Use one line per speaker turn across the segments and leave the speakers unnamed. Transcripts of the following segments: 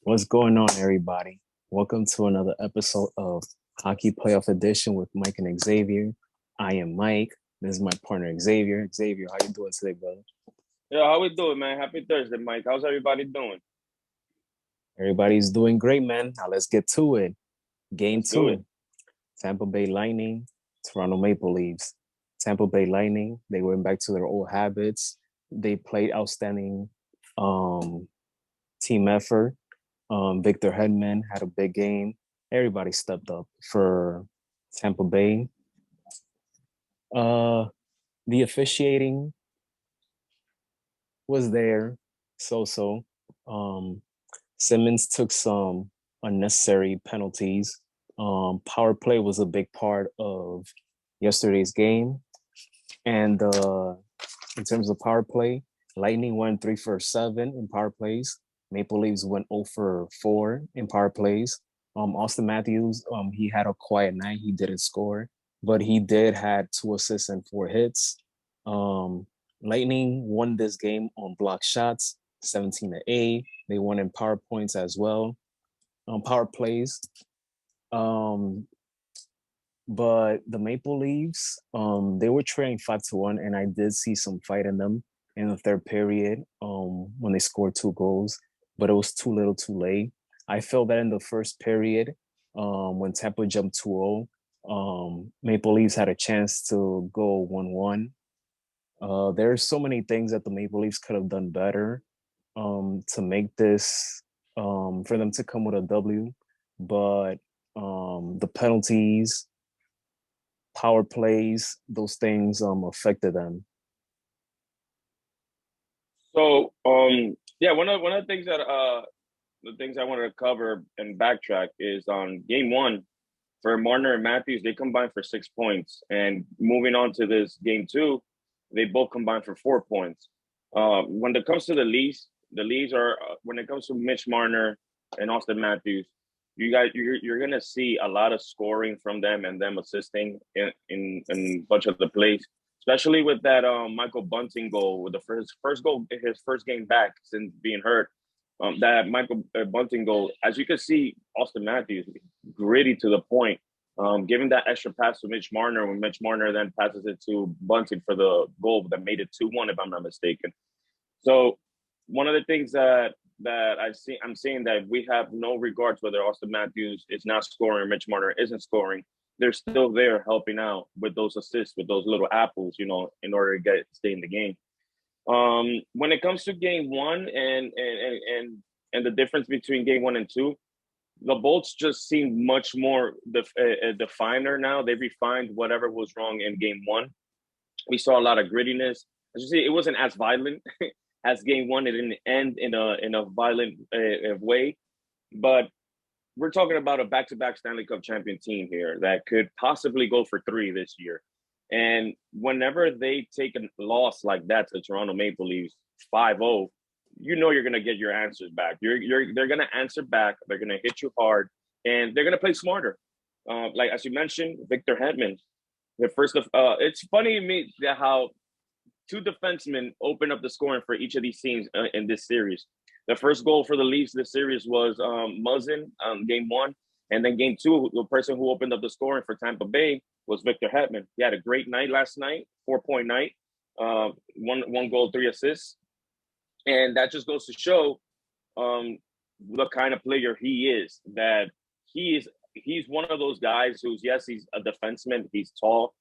What's going on, everybody? Welcome to another episode of Hockey Playoff Edition with Mike and Xavier. I am Mike. This is my partner Xavier. Xavier, how you doing today, brother?
Yeah, how we doing, man? Happy Thursday, Mike. How's everybody doing?
Everybody's doing great, man. Now let's get to it. Game
Let's do it.
two, Tampa Bay Lightning, Toronto Maple Leafs. Tampa Bay Lightning, they went back to their old habits. They played outstanding um, team effort. Victor Hedman had a big game. Everybody stepped up for Tampa Bay. Uh, the officiating was there, so. Um, Simmons took some unnecessary penalties. Power play was a big part of yesterday's game, and in terms of power play, Lightning went 3 for 7 in power plays. Maple Leafs went 0 for 4 in power plays. Austin Matthews, he had a quiet night. He didn't score, but he did had 2 assists and 4 hits. Um, Lightning won this game on block shots, 17-8. They won in power points as well, power plays. Um, but the Maple Leafs, they were trailing 5-1, and I did see some fight in them in the third period when they scored 2 goals, but it was too little too late. I felt that in the first period, when Tampa jumped 2-0, Maple Leafs had a chance to go 1-1. There's so many things that the Maple Leafs could have done better to make this, for them to come with a W, but the penalties, power plays, those things affected them.
Yeah, one of the things that the things I wanted to cover and backtrack is on game one for Marner and Matthews. They combined for 6 points, and moving on to this game two, they both combined for 4 points. When it comes to the Leafs are when it comes to Mitch Marner and Austin Matthews, you're gonna see a lot of scoring from them and them assisting in a bunch of the plays, especially with that Michael Bunting goal with the first goal, his first game back since being hurt. That Michael Bunting goal, as you can see, Austin Matthews gritty to the point, giving that extra pass to Mitch Marner when Mitch Marner then passes it to Bunting for the goal that made it 2-1, if I'm not mistaken. So one of the things that I'm seeing that we have no regards whether Austin Matthews is not scoring or Mitch Marner isn't scoring. They're still there helping out with those assists, with those little apples, in order to stay in the game. When it comes to game one and the difference between game one and two, the Bolts just seem much more definer now. They refined whatever was wrong in game one. We saw a lot of grittiness. As you see, it wasn't as violent as game one. It didn't end in a violent way, but we're talking about a back-to-back Stanley Cup champion team here that could possibly go for three this year. And whenever they take a loss like that to Toronto Maple Leafs 5-0, you're going to get your answers back. They're going to answer back. They're going to hit you hard, and they're going to play smarter. Like as you mentioned, Victor Hedman. It's funny to me that how two defensemen open up the scoring for each of these teams in this series. The first goal for the Leafs this series was Muzzin game one. And then game two, the person who opened up the scoring for Tampa Bay was Victor Hedman. He had a great night last night, 4-point night, one goal, 3 assists. And that just goes to show the kind of player he is, that he's one of those guys who's, yes, he's a defenseman. He's tall,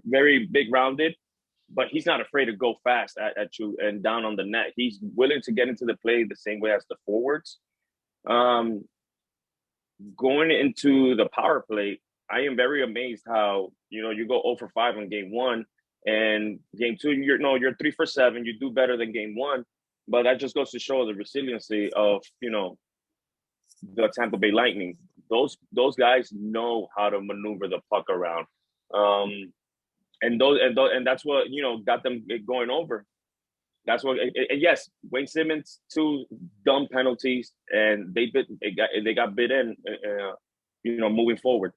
very big rounded, but he's not afraid to go fast at you and down on the net. He's willing to get into the play the same way as the forwards. Um, Going into the power play, I am very amazed how you go 0 for 5 in game one, and game two you're 3 for 7. You do better than game one, but that just goes to show the resiliency of the Tampa Bay Lightning. Those guys know how to maneuver the puck around. Um, and that's what got them going over. That's what. And yes, Wayne Simmons, two dumb penalties, and they got bid in. Moving forward.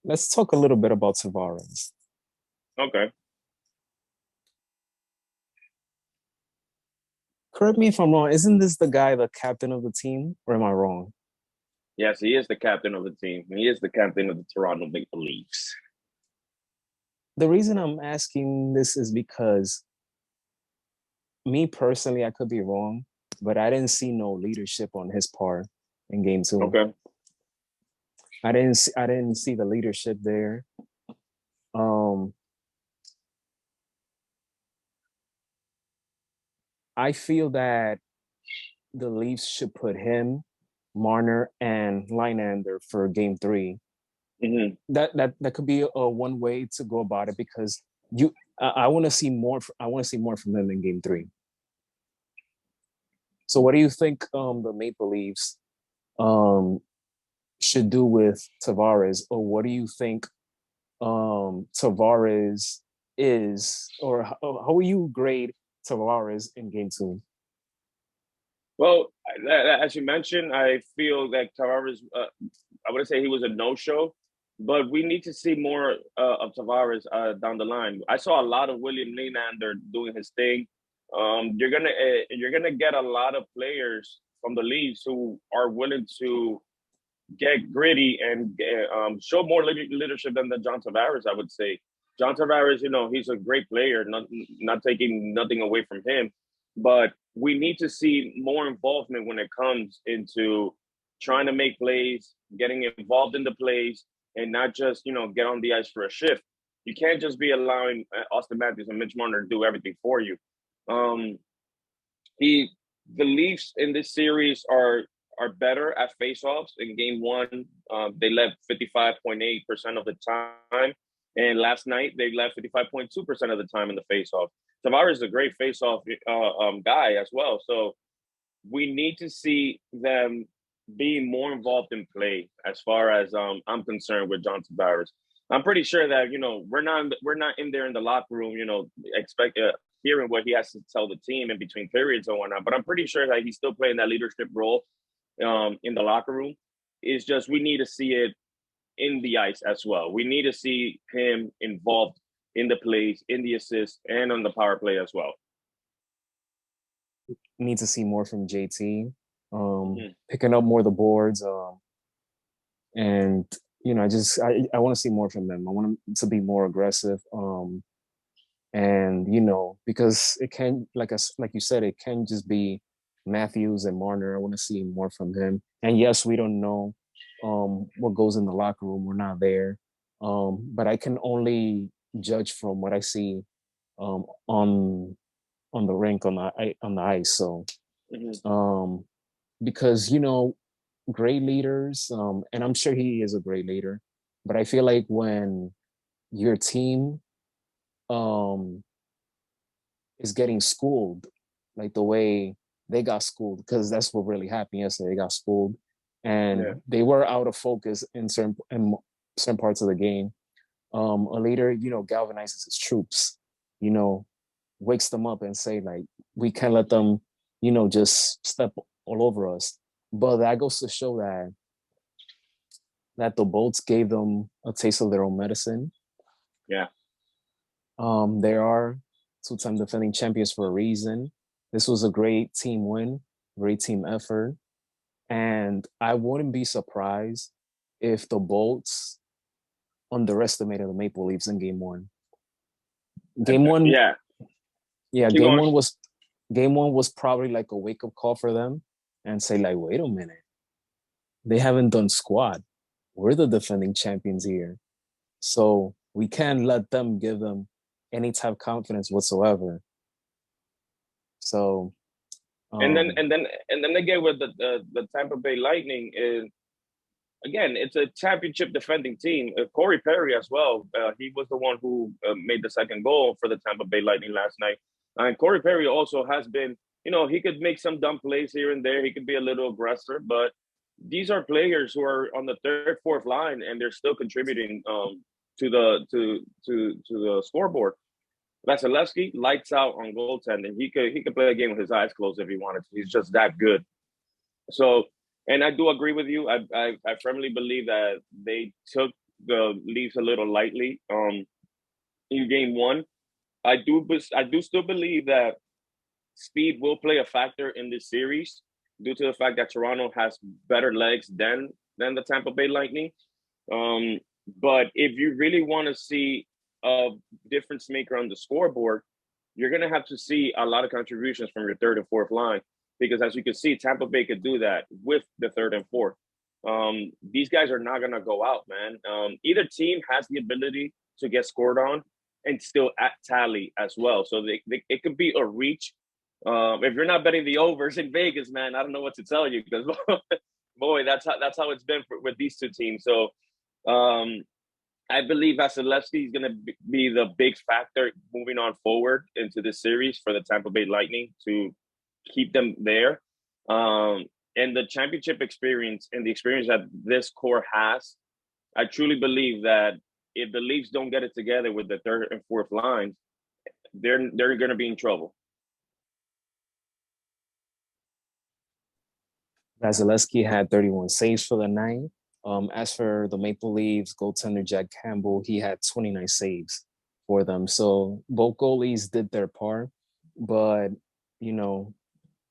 Let's talk a little bit about Tavares.
Okay.
Correct me if I'm wrong. Isn't this the guy, the captain of the team, or am I wrong?
Yes, he is the captain of the team. He is the captain of the Toronto Maple Leafs.
The reason I'm asking this is because me personally, I could be wrong, but I didn't see no leadership on his part in game two.
Okay.
I didn't see the leadership there. Um, I feel that the Leafs should put him, Marner, and Lineander for game three.
Mm-hmm.
That could be a one way to go about it because I want to see more. I want to see more from him in game three. So, what do you think the Maple Leafs um, should do with Tavares, or what do you think Tavares is, or how will you grade Tavares in game two?
Well, as you mentioned, I feel that Tavares, I would say he was a no-show, but we need to see more of Tavares down the line. I saw a lot of William Nylander doing his thing. You're gonna get a lot of players from the Leafs who are willing to get gritty and show more leadership than the John Tavares. I would say John Tavares, he's a great player, not taking nothing away from him, but we need to see more involvement when it comes into trying to make plays, getting involved in the plays, and not just get on the ice for a shift. You can't just be allowing Austin Matthews and Mitch Marner to do everything for you. Um, he the Leafs in this series are better at faceoffs. In game one, they left 55.8% of the time. And last night, they left 55.2% of the time in the faceoff. Tavares is a great faceoff guy as well. So we need to see them being more involved in play as far as I'm concerned with John Tavares. I'm pretty sure that we're not in there in the locker room, expect hearing what he has to tell the team in between periods and whatnot. But I'm pretty sure that he's still playing that leadership role in the locker room. It's just we need to see it in the ice as well. We need to see him involved in the plays, in the assists, and on the power play as well.
Need to see more from JT,
Mm-hmm.
picking up more of the boards, and I want to see more from them. I want them to be more aggressive, and because it can, like you said, it can just be Matthews and Marner. I want to see more from him. And yes, we don't know what goes in the locker room. We're not there, but I can only judge from what I see on the rink on the ice. So
Mm-hmm.
um, because great leaders, and I'm sure he is a great leader, but I feel like when your team um, is getting schooled, like the way they got schooled, because that's what really happened yesterday. They got schooled, and
Yeah.
they were out of focus in certain parts of the game. A leader, galvanizes his troops, you know, wakes them up and say like, we can't let them, just step all over us. But that goes to show that the Bolts gave them a taste of their own medicine.
Yeah.
They are two-time defending champions for a reason. This was a great team win, great team effort, and I wouldn't be surprised if the Bolts underestimated the Maple Leafs in Game One. Game one,
Yeah.
yeah,
Keep going.
Game one was probably like a wake-up call for them, and say like, wait a minute, they haven't done squat. We're the defending champions here. So we can't let them give them any type of confidence whatsoever. So
And then
um
and then and then they get with the Tampa Bay Lightning is again, it's a championship defending team. Corey Perry as well. He was the one who made the second goal for the Tampa Bay Lightning last night. And Corey Perry also has been, he could make some dumb plays here and there. He could be a little aggressive, but these are players who are on the third, fourth line, and they're still contributing to the scoreboard. Vasilevskiy lights out on goaltending. He could play a game with his eyes closed if he wanted to. He's just that good. So, and I do agree with you. I firmly believe that they took the Leafs a little lightly in game one. I do still believe that speed will play a factor in this series due to the fact that Toronto has better legs than the Tampa Bay Lightning. Um, but if you really want to see a difference maker on the scoreboard, you're going to have to see a lot of contributions from your third and fourth line. Because as you can see, Tampa Bay could do that with the third and fourth. These guys are not going to go out, man. Either team has the ability to get scored on and still at tally as well. So it could be a reach. If you're not betting the overs in Vegas, man, I don't know what to tell you because, boy, that's how it's been with these two teams. So I believe Vasilevskiy is going to be the big factor moving on forward into this series for the Tampa Bay Lightning to keep them there. And the championship experience and the experience that this core has, I truly believe that if the Leafs don't get it together with the third and fourth lines, they're going to be in trouble.
Vasilevskiy had 31 saves for the night. As for the Maple Leafs goaltender Jack Campbell, he had 29 saves for them. So both goalies did their part, but you know,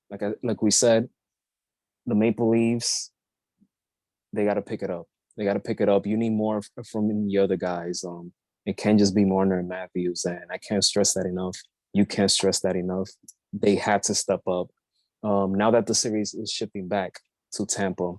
like we said, the Maple Leafs, they got to pick it up. They got to pick it up. You need more from the other guys. It can't just be Marner and Matthews, and I can't stress that enough. You can't stress that enough. They had to step up. Now that the series is shifting back to Tampa,